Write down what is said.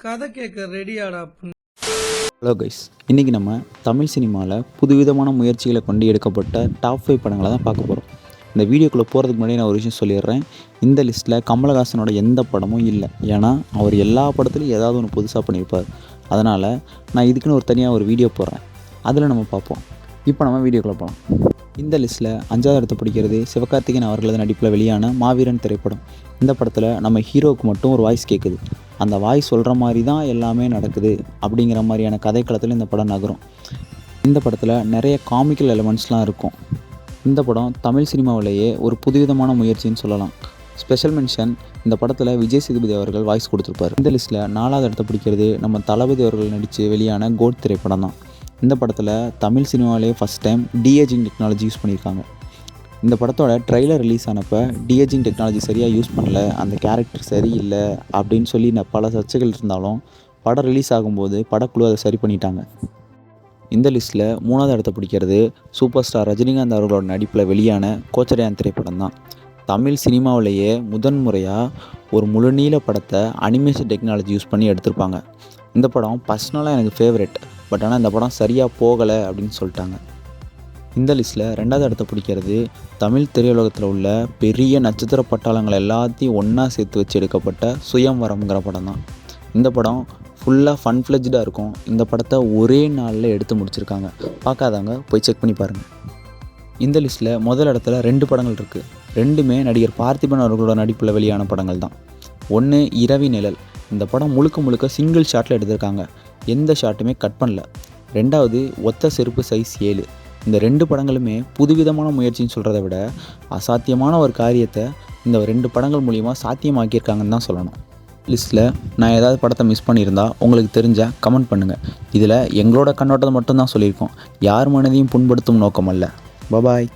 கதை கேட்க ரெடியாடா. Hello guys, இன்றைக்கி நம்ம தமிழ் சினிமாவில் புதுவிதமான முயற்சிகளை கொண்டு எடுக்கப்பட்ட டாப் 5 படங்களை தான் பார்க்க போகிறோம். இந்த வீடியோக்குள்ளே போகிறதுக்கு முன்னாடி நான் ஒரு விஷயம் சொல்லிடுறேன். இந்த லிஸ்ட்டில் கமலஹாசனோட எந்த படமும் இல்லை. ஏன்னா அவர் எல்லா படத்துலையும் ஏதாவது ஒன்று புதுசாக பண்ணியிருப்பார். அதனால் நான் இதுக்குன்னு ஒரு தனியாக ஒரு வீடியோ போடுறேன், அதில் நம்ம பார்ப்போம். இப்போ நம்ம வீடியோக்குள்ளே போகலாம். இந்த லிஸ்ட்டில் 5வது இடத்தை பிடிக்கிறது சிவகார்த்திகேயன் அவர்களது நடிப்பில் வெளியான மாவீரன் திரைப்படம். இந்த படத்தில் நம்ம ஹீரோவுக்கு மட்டும் ஒரு வாய்ஸ் கேட்குது. அந்த வாய்ஸ் சொல்கிற மாதிரி தான் எல்லாமே நடக்குது அப்படிங்கிற மாதிரியான கதைக்களத்தில் இந்த படம் நகரும். இந்த படத்தில் நிறைய காமிக்கல் எலமெண்ட்ஸ்லாம் இருக்கும். இந்த படம் தமிழ் சினிமாவிலேயே ஒரு புதுவிதமான முயற்சின்னு சொல்லலாம். ஸ்பெஷல் மென்ஷன் இந்த படத்தில் விஜய் சேதுபதி அவர்கள் வாய்ஸ் கொடுத்துருப்பார். இந்த லிஸ்ட்டில் 4வது இடத்தை பிடிக்கிறது நம்ம தளபதி அவர்கள் நடித்து வெளியான கோட் திரைப்படம் தான். இந்த படத்தில் தமிழ் சினிமாவிலே first time de-aging technology use பண்ணியிருக்காங்க. இந்த படத்தோட ட்ரெய்லர் ரிலீஸ் ஆனப்போ டிஏஜிங் டெக்னாலஜி சரியாக யூஸ் பண்ணல, அந்த கேரக்டர் சரியில்லை அப்படின்னு சொல்லி பல சர்ச்சைகள் இருந்தாலும் படம் ரிலீஸ் ஆகும்போது படக்குழு அதை சரி பண்ணிட்டாங்க. இந்த லிஸ்ட்டில் 3வது இடத்தை பிடிக்கிறது சூப்பர் ஸ்டார் ரஜினிகாந்த் அவர்களோட நடிப்பில் வெளியான கோச்சடையான் திரைப்படம் தான். தமிழ் சினிமாவிலேயே முதன்முறையாக ஒரு முழுநீள படத்தை அனிமேஷன் டெக்னாலஜி யூஸ் பண்ணி எடுத்திருப்பாங்க. இந்த படம் பர்சனலாக எனக்கு ஃபேவரெட். பட் ஆனால் இந்த படம் சரியாக போகலை அப்படின்னு சொல்லிட்டாங்க. இந்த லிஸ்ட்டில் 2வது இடத்தை பிடிக்கிறது தமிழ் திரையுலகத்தில் உள்ள பெரிய நட்சத்திர பட்டாளங்கள் எல்லாத்தையும் ஒன்றா சேர்த்து வச்சு எடுக்கப்பட்ட சுயம்வரம்ங்கிற படம் தான். இந்த படம் ஃபுல்லாக ஃபன் ஃப்ளெஜ்டாக இருக்கும். இந்த படத்தை ஒரே நாளில் எடுத்து முடிச்சிருக்காங்க. பார்க்காதவங்க போய் செக் பண்ணி பாருங்கள். இந்த லிஸ்ட்டில் முதல் இடத்துல 2 படங்கள் இருக்குது. ரெண்டுமே நடிகர் பார்த்திபன் அவர்களோட நடிப்பில் வெளியான படங்கள் தான். ஒன்று இரவி நிழல். இந்த படம் முழுக்க சிங்கிள் ஷாட்டில் எடுத்திருக்காங்க. எந்த ஷாட்டுமே கட் பண்ணல. 2வது ஒத்த செருப்பு சைஸ் 7. இந்த 2 படங்களுமே புதுவிதமான முயற்சின்னு சொல்கிறத விட அசாத்தியமான ஒரு காரியத்தை இந்த 2 படங்கள் மூலிமா சாத்தியமாக்கியிருக்காங்கன்னு தான் சொல்லணும். லிஸ்ட்டில் நான் ஏதாவது படத்தை மிஸ் பண்ணியிருந்தா உங்களுக்கு தெரிஞ்சால் கமெண்ட் பண்ணுங்கள். இதில் எங்களோட கண்ணோட்டத்தை மட்டும்தான் சொல்லியிருக்கோம். யார் மனதையும் புண்படுத்தும் நோக்கம் அல்ல. பாய்.